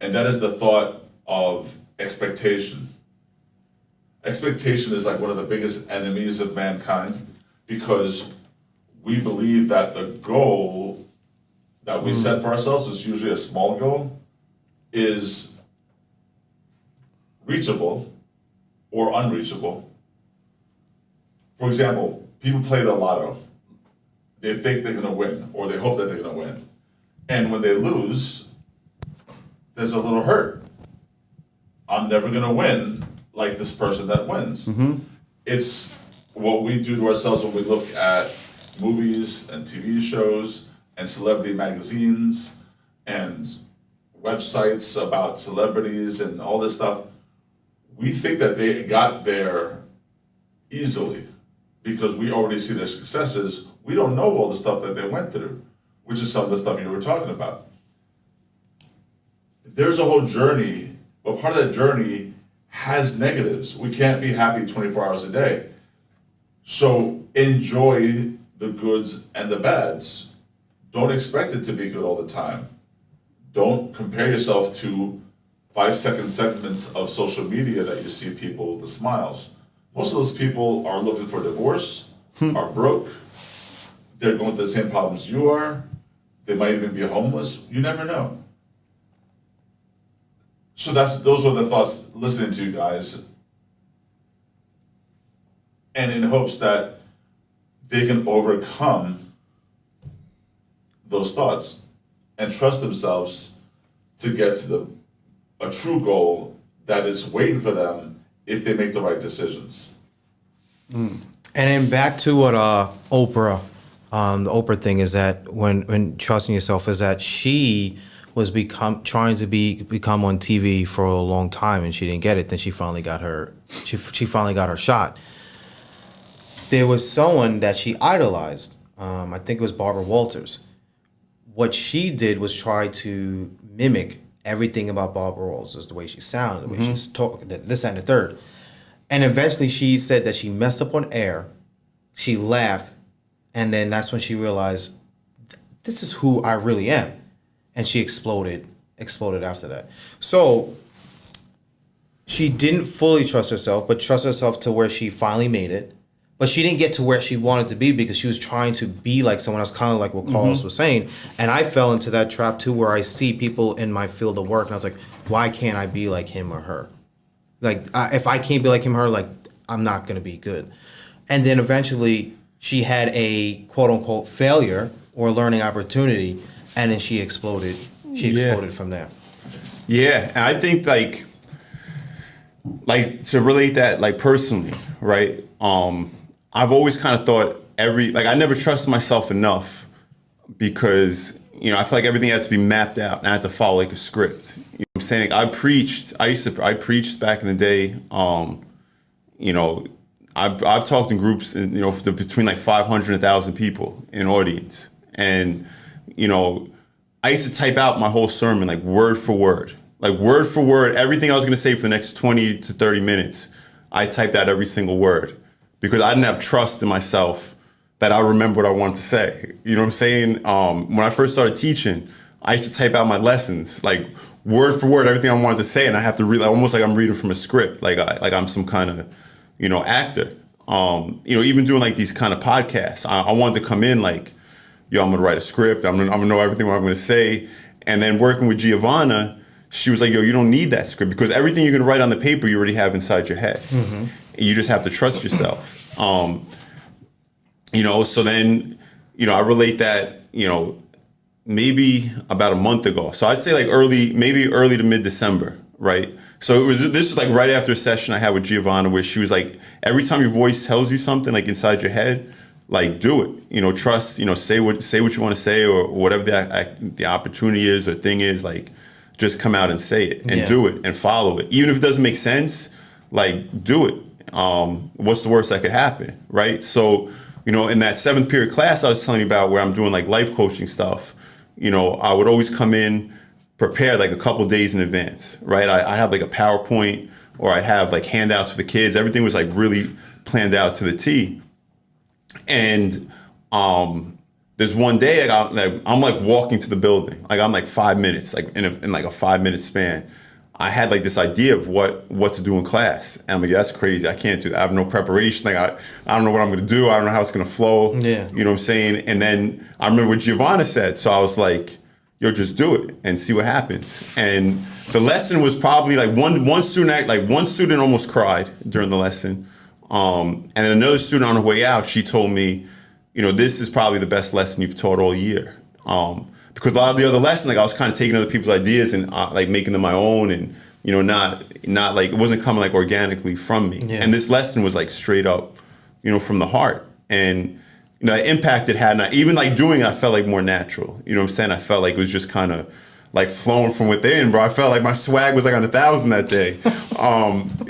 S2: and that is the thought of expectation. Expectation is like one of the biggest enemies of mankind, because we believe that the goal that we set for ourselves is usually a small goal, is reachable or unreachable. For example, people play the lotto. They think they're gonna win, or they hope that they're gonna win. And when they lose, there's a little hurt. I'm never gonna win like this person that wins. Mm-hmm. It's what we do to ourselves when we look at movies and TV shows and celebrity magazines and websites about celebrities and all this stuff. We think that they got there easily because we already see their successes. We don't know all the stuff that they went through, which is some of the stuff you were talking about. There's a whole journey, but part of that journey has negatives. We can't be happy 24 hours a day. So enjoy the goods and the bads. Don't expect it to be good all the time. Don't compare yourself to 5-second segments of social media that you see people, the smiles. Most of those people are looking for divorce, are broke, they're going through the same problems you are, they might even be homeless, you never know. So those are the thoughts listening to you guys, and in hopes that they can overcome those thoughts and trust themselves to get to a true goal that is waiting for them if they make the right decisions.
S1: And then back to what Oprah, the Oprah thing is that when trusting yourself is that she was trying to become on TV for a long time and she didn't get it. Then she finally got her shot. There was someone that she idolized. I think it was Barbara Walters. What she did was try to mimic everything about Barbara Rolls is the way she sounded, the way she's talking, this and the third. And eventually she said that she messed up on air. She laughed. And then that's when she realized, this is who I really am. And she exploded after that. So she didn't fully trust herself, but trust herself to where she finally made it. But she didn't get to where she wanted to be because she was trying to be like someone else, kind of like what Carlos was saying. And I fell into that trap too, where I see people in my field of work and I was like, why can't I be like him or her? Like, if I can't be like him or her, like, I'm not going to be good. And then eventually she had a quote unquote failure or learning opportunity. And then she exploded. She exploded from there.
S3: Yeah. And I think like to relate that like personally, right? I've always kind of thought I never trusted myself enough because, you know, I feel like everything had to be mapped out and I had to follow like a script. You know what I'm saying? Like, I preached back in the day. You know, I've talked in groups, you know, between like 500 and 1,000 people in audience. And, you know, I used to type out my whole sermon, like word for word, everything I was going to say for the next 20 to 30 minutes. I typed out every single word because I didn't have trust in myself that I remember what I wanted to say. You know what I'm saying? When I first started teaching, I used to type out my lessons, like word for word, everything I wanted to say. And I have to read, almost like I'm reading from a script, like I'm some kind of, you know, actor. You know, even doing like these kind of podcasts, I wanted to come in like, yo, I'm going to write a script. I'm going to know everything what I'm going to say. And then working with Giovanna, she was like, yo, you don't need that script because everything you're going to write on the paper, you already have inside your head. You just have to trust yourself. You know, so then, you know, I relate that, you know, maybe about a month ago. So I'd say like early to mid-December, right? So this was like right after a session I had with Giovanna where she was like, every time your voice tells you something like inside your head, like do it, you know, trust, you know, say what you want to say or whatever the opportunity is or thing is, like just come out and say it and do it and follow it. Even if it doesn't make sense, like do it. What's the worst that could happen, right? So, you know, in that 7th period class I was telling you about where I'm doing like life coaching stuff, you know, I would always come in prepared like a couple days in advance, right? I have like a PowerPoint or I'd have like handouts for the kids. Everything was like really planned out to the T. And there's one day I'm like walking to the building, like I'm like 5 minutes, like in like a 5-minute span. I had like this idea of what to do in class. And I'm like, that's crazy. I can't do that. I have no preparation. Like I don't know what I'm going to do. I don't know how it's going to flow.
S1: Yeah.
S3: You know what I'm saying? And then I remember what Giovanna said. So I was like, yo, just do it and see what happens. And the lesson was probably like one student almost cried during the lesson. And then another student on her way out, she told me, you know, this is probably the best lesson you've taught all year. Because a lot of the other lessons, like I was kind of taking other people's ideas and like making them my own and, you know, not like, it wasn't coming like organically from me. Yeah. And this lesson was like straight up, you know, from the heart. And, you know, the impact it had, and even like doing it, I felt like more natural. You know what I'm saying? I felt like it was just kind of like flowing from within, bro. I felt like my swag was like on 1,000 that day.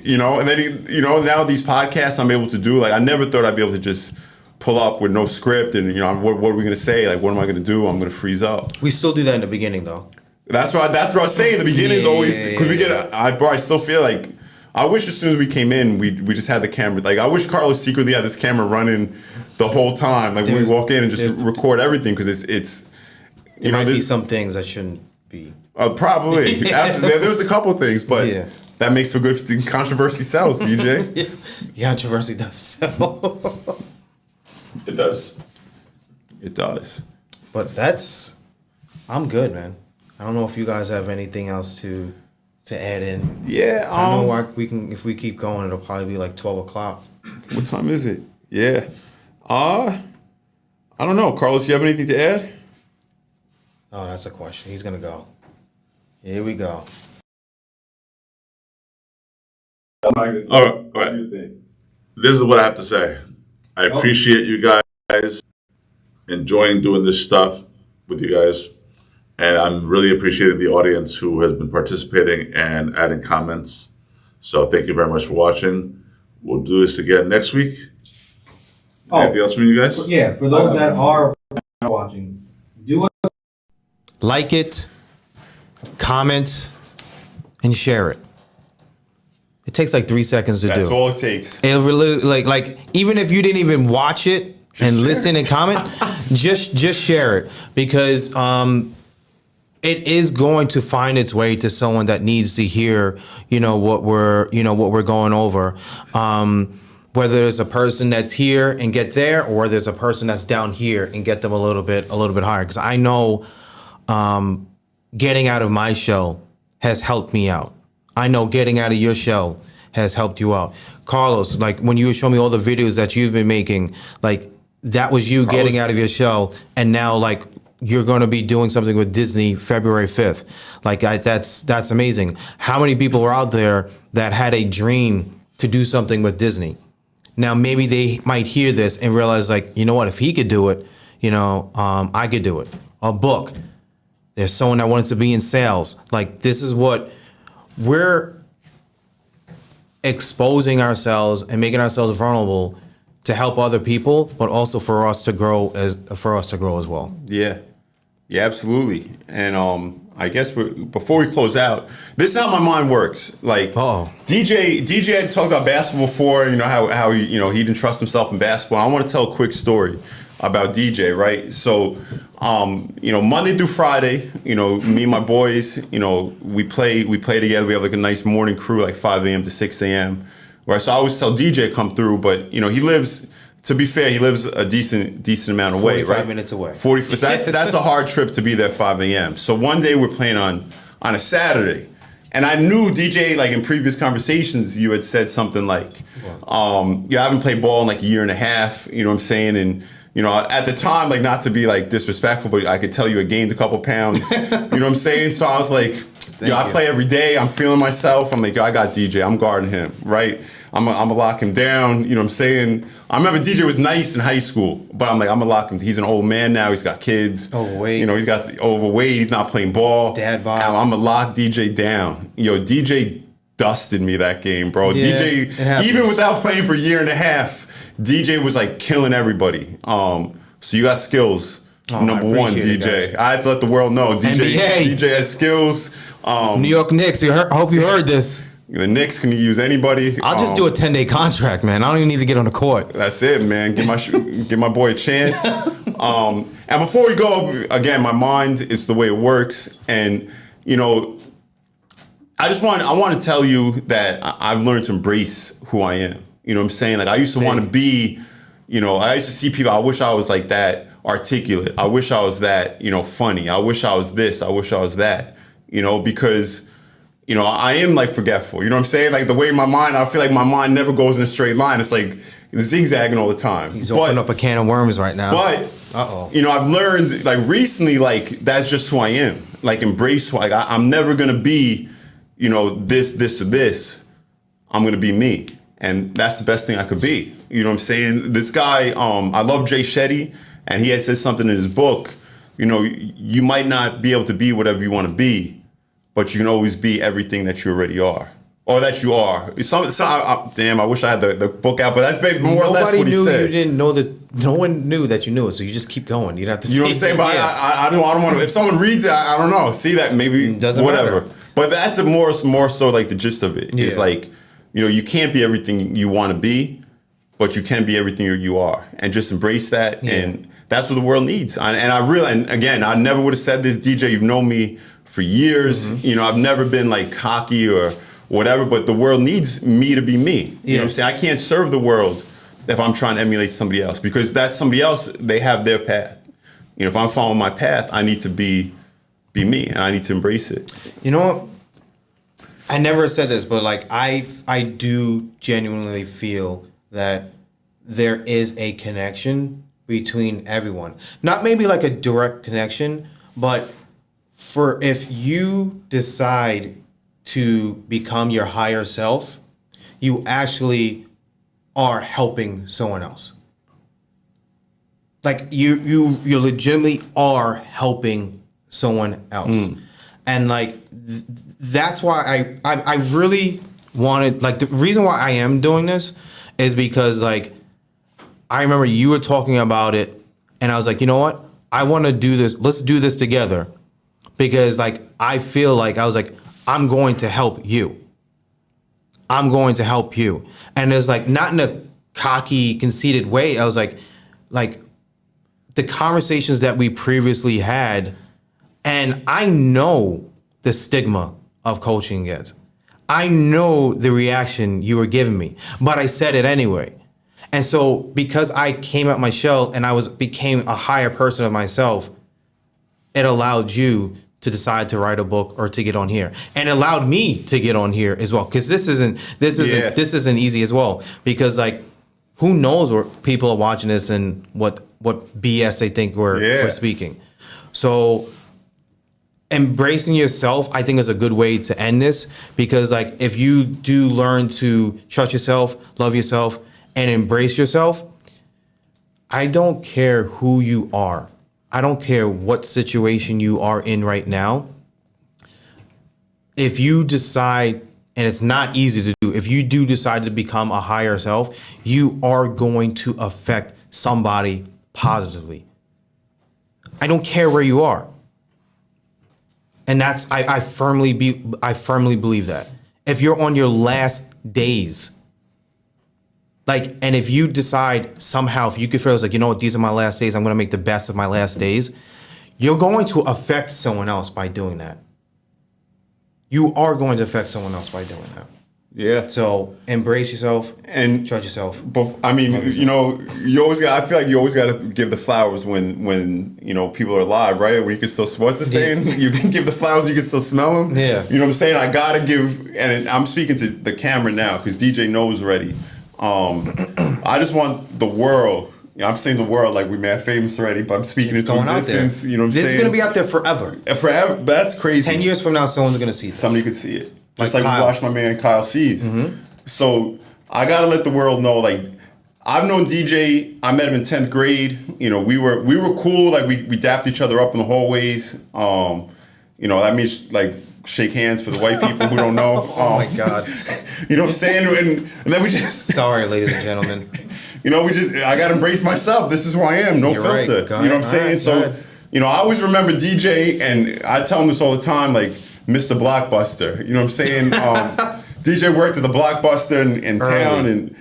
S3: You know, and then, you know, now these podcasts I'm able to do, like I never thought I'd be able to just pull up with no script and, you know, what are we going to say? Like, what am I going to do? I'm going to freeze up.
S1: We still do that in the beginning, though.
S3: That's what I was saying. The beginning is always, because we get, I still feel like, I wish as soon as we came in, we just had the camera. Like, I wish Carlos secretly had this camera running the whole time. Like, when we walk in and just record everything, because it's
S1: there might be some things that shouldn't be.
S3: Probably. There's a couple things, but that makes for good controversy sells, DJ.
S1: Controversy does sell.
S2: It does.
S3: It does.
S1: But I'm good, man. I don't know if you guys have anything else to add in.
S3: Yeah.
S1: I know we can, if we keep going, it'll probably be like 12 o'clock.
S3: What time is it? Yeah. I don't know. Carlos, you have anything to add?
S1: Oh, that's a question. He's going to go. Here we go.
S2: All right. This is what I have to say. I appreciate you guys enjoying doing this stuff with you guys. And I'm really appreciating the audience who has been participating and adding comments. So thank you very much for watching. We'll do this again next week. Anything else from you guys?
S1: Yeah, for those that are watching, do us like it, comment, and share it. It takes like 3 seconds to do.
S3: That's all it takes.
S1: It really, like even if you didn't even watch it and listen and comment, just share it, because it is going to find its way to someone that needs to hear, what we're going over. Whether there's a person that's here and get there, or there's a person that's down here and get them a little bit higher. Because I know getting out of my show has helped me out. I know getting out of your show has helped you out. Carlos, like when you show me all the videos that you've been making, like that was you getting out of your show, and now like you're going to be doing something with Disney February 5th. Like that's amazing. How many people are out there that had a dream to do something with Disney? Now maybe they might hear this and realize, like, you know what, if he could do it, I could do it. A book. There's someone that wants to be in sales. Like, this is what we're exposing ourselves and making ourselves vulnerable to help other people, but also for us to grow as well.
S3: Yeah, absolutely. And I guess before we close out, this is how my mind works. Like, DJ had talked about basketball before. How he didn't trust himself in basketball. I want to tell a quick story about DJ. Right, so Monday through Friday, me and my boys, we play together. We have like a nice morning crew, like 5 a.m. to 6 a.m. Right, so I always tell DJ come through, but he lives. To be fair, he lives a decent amount away, right?
S1: 45 minutes away.
S3: 40. That's a hard trip to be there at 5 a.m. So one day we're playing on a Saturday, and I knew DJ, like in previous conversations, you had said something like, I haven't played ball in like a year and a half. You know what I'm saying? And at the time, like, not to be like disrespectful, but I could tell you I gained a couple pounds. You know what I'm saying? So I was like, I play every day. I'm feeling myself. I'm like, I got DJ. I'm guarding him, right? I'm gonna lock him down. You know what I'm saying? I remember DJ was nice in high school, but I'm like, I'm gonna lock him. He's an old man now. He's got kids.
S1: Overweight.
S3: He's got overweight. He's not playing ball.
S1: Dad bod.
S3: I'm gonna lock DJ down. DJ dusted me that game, bro.
S1: Yeah,
S3: DJ, even without playing for a year and a half, DJ was like killing everybody. So you got skills. Number one, DJ. I had to let the world know. DJ has skills.
S1: New York Knicks. I hope you heard this.
S3: The Knicks can use anybody.
S1: I'll just do a 10-day contract, man. I don't even need to get on the court.
S3: That's it, man. Give my boy a chance. And before we go, again, my mind is the way it works, and I want to tell you that I've learned to embrace who I am. You know what I'm saying? Like, I used to want to be. I used to see people. I wish I was like that articulate. I wish I was that funny. I wish I was this. I wish I was that. Because. I am like forgetful. You know what I'm saying? Like the way my mind, I feel like my mind never goes in a straight line. It's like zigzagging all the time.
S1: He's opening up a can of worms right now.
S3: But, I've learned like recently, like that's just who I am. Like embrace, like I'm never going to be, this or this. I'm going to be me. And that's the best thing I could be. You know what I'm saying? This guy, I love Jay Shetty, and he had said something in his book, you might not be able to be whatever you want to be, but you can always be everything that you already are, or that you are. Damn, I wish I had the book out, but that's more or less what he said.
S1: You didn't know that. No one knew that you knew it, so you just keep going. You don't have to.
S3: You know what I'm saying? But I don't want to. If someone reads it, I don't know. See that maybe
S1: doesn't
S3: whatever.
S1: Matter.
S3: But that's more so like the gist of it. It's like you can't be everything you want to be, but you can be everything you are, and just embrace that. Yeah. And that's what the world needs. And again, I never would have said this, DJ. You've known me for years. Mm-hmm. I've never been like cocky or whatever, but the world needs me to be me. You know what I'm saying? I can't serve the world if I'm trying to emulate somebody else, because that's somebody else. They have their path. If I'm following my path, I need to be me, and I need to embrace it.
S1: You know what? I never said this, but like I do genuinely feel that there is a connection between everyone. Not maybe like a direct connection, but if you decide to become your higher self, you actually are helping someone else. Like you legitimately are helping someone else. And like that's why I really wanted, like, the reason why I am doing this is because, like, I remember you were talking about it and I was like, you know what? I want to do this. Let's do this together. because like I feel like I was like, I'm going to help you. I'm going to help you. And it's like not in a cocky, conceited way. I was like the conversations that we previously had, and I know the stigma of coaching gets. I know the reaction you were giving me, but I said it anyway. And so because I came out my shell and became a higher person of myself, it allowed you to decide to write a book or to get on here, and it allowed me to get on here as well. Because this isn't easy as well. Because like, who knows where people are watching this and what BS they think we're speaking. So embracing yourself, I think, is a good way to end this, because like if you do learn to trust yourself, love yourself, and embrace yourself, I don't care who you are. I don't care what situation you are in right now. If you decide, and it's not easy to do, if you do decide to become a higher self, you are going to affect somebody positively. I don't care where you are. And that's, I firmly believe that. If you're on your last days, like, and if you decide somehow, if you could feel like, you know what, these are my last days, I'm going to make the best of my last days, you're going to affect someone else by doing that. You are going to affect someone else by doing that.
S3: Yeah.
S1: So embrace yourself
S3: and
S1: trust yourself.
S3: I mean, you know, I feel like you always got to give the flowers when you know people are alive, right? When you can still, what's the saying? Yeah. You can give the flowers, you can still smell them.
S1: Yeah.
S3: You know what I'm saying? I gotta give, and I'm speaking to the camera now because DJ knows already. I just want the world. You know, I'm saying the world like we mad famous already, but I'm speaking into existence. You know what I'm saying?
S1: This is gonna be out there forever.
S3: Forever. That's crazy.
S1: 10 years from now, someone's gonna see this.
S3: Somebody could see it. Just like we
S1: Kyle.
S3: watched my man Kyle sees. Mm-hmm. So I gotta let the world know, like, I've known DJ. I met him in 10th grade. You know, we were cool. Like we dapped each other up in the hallways. You know, that means like shake hands for the white people who don't know.
S1: Oh my God.
S3: You know what I'm saying? And then we just
S1: sorry, ladies and gentlemen.
S3: You know, I gotta embrace myself. This is who I am. No
S1: You're
S3: filter.
S1: Right.
S3: You know what I'm saying? So, you know, I always remember DJ, and I tell him this all the time, like Mr. Blockbuster. You know what I'm saying? DJ worked at the Blockbuster in town, and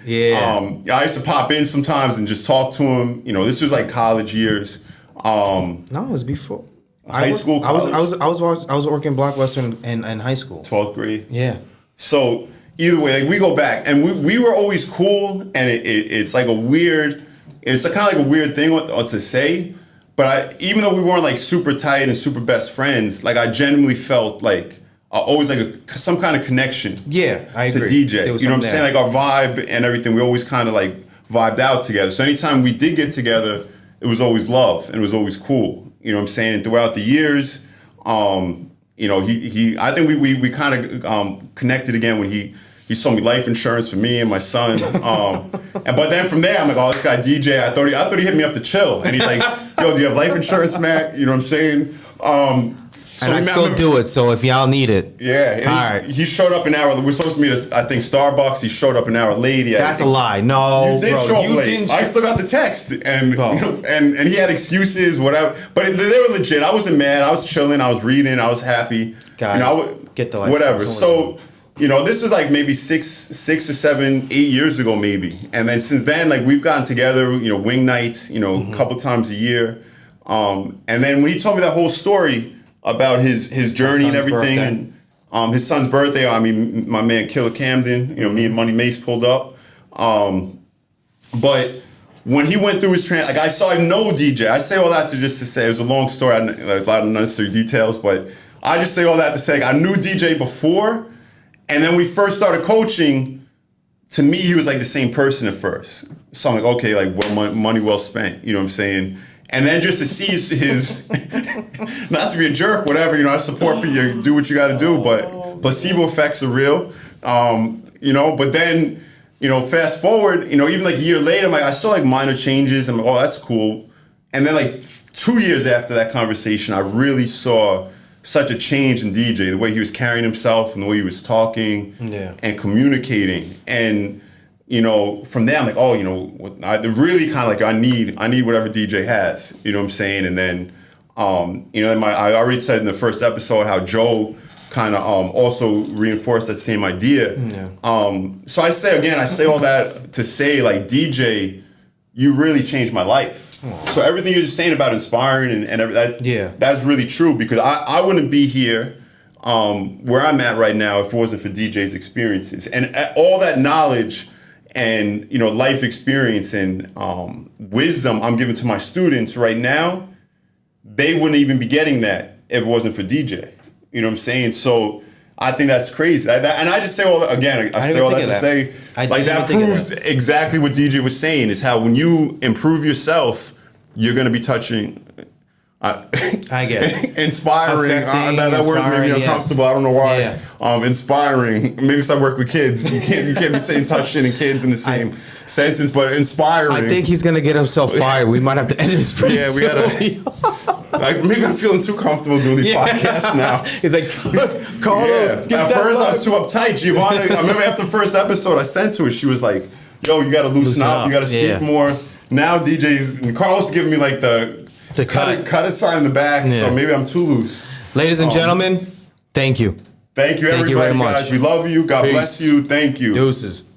S3: I used to pop in sometimes and just talk to him. You know, this was like college years.
S1: No, it was before
S3: high school. College.
S1: I was working Blockbuster in high school.
S3: 12th grade.
S1: Yeah.
S3: So either way, like, we go back, and we were always cool, and it's like a weird, it's kind of like a weird thing to say, but even though we weren't like super tight and super best friends, like I genuinely felt like always like some kind of connection.
S1: Yeah, I agree.
S3: To DJ, you know what I'm saying? Like our vibe and everything, we always kind of like vibed out together. So anytime we did get together, it was always love and it was always cool. You know what I'm saying? And throughout the years, you know, I think we kind of connected again when he sold me life insurance for me and my son. But then from there, I'm like, oh, this guy DJ, I thought he hit me up to chill. And he's like, yo, do you have life insurance, Matt? You know what I'm saying?
S1: So and I still do it, so if y'all need it.
S3: Yeah. All right. He showed up an hour. We're supposed to meet at, I think, Starbucks. He showed up an hour late.
S1: That's a lie. No,
S3: you did
S1: bro,
S3: show up late. I still got the text. And, you know, and he had excuses, whatever. But they were legit. I wasn't mad. I was chilling. I was reading. I was happy.
S1: Guys,
S3: you know,
S1: get the life.
S3: Whatever. So, you know, this is like maybe 6 or 7, 8 years ago, maybe. And then since then, like, we've gotten together, you know, wing nights, you know, a couple times a year. And then when he told me that whole story about his journey and everything, birthday. And his son's birthday, I mean, my man Killer Camden, you know, me and Money Mace pulled up. But when he went through his like I know DJ. I say all that to say, it was a long story, there's a lot of unnecessary details, but I just say all that to say I knew DJ before, and then we first started coaching. To me, he was like the same person at first. So I'm like, okay, like, well, money well spent, you know what I'm saying? And then just to see his not to be a jerk, whatever, you know, I support you, do what you got to do, but placebo effects are real, you know. But then, you know, fast forward, you know, even like a year later, I'm like, I saw like minor changes. I'm like, oh, that's cool. And then like 2 years after that conversation, I really saw such a change in DJ, the way he was carrying himself and the way he was talking and communicating. And you know, from there, I'm like, oh, you know, I really kind of like, I need whatever DJ has, you know what I'm saying? And then You know, I already said in the first episode how Joe kind of also reinforced that same idea. So I say all that to say, like, DJ, you really changed my life. So everything you're just saying about inspiring and that's really true, because I wouldn't be here where I'm at right now if it wasn't for DJ's experiences and all that knowledge and, you know, life experience and wisdom I'm giving to my students right now. They wouldn't even be getting that if it wasn't for DJ. You know what I'm saying? So I think that's crazy. And I just say all that, again, I say all that to say, like, that proves exactly what DJ was saying, is how when you improve yourself, you're going to be touching... I get it. Inspiring. That word made me uncomfortable. I don't know why. Yeah. Inspiring. Maybe because I work with kids. You can't be saying touching and kids in the same sentence, but inspiring.
S1: I think he's going to get himself fired. We might have to end this pretty soon.
S3: We gotta... Like, maybe I'm feeling too comfortable doing these podcasts now.
S1: He's like, Carlos,
S3: at first I was too uptight. Giovanna, I remember after the first episode I sent to her, she was like, yo, you gotta loosen up. You gotta speak more. Now DJ's, and Carlos giving me like the cut it sign in the back, so maybe I'm too loose.
S1: Ladies and gentlemen, thank you.
S3: Thank you, everybody,
S1: very much.
S3: guys. We love you. God bless you. Thank you.
S1: Deuces.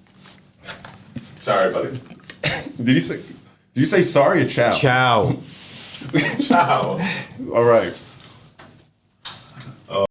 S2: Sorry, buddy.
S3: Did you say sorry or ciao?
S1: Ciao.
S2: Ciao.
S3: All right.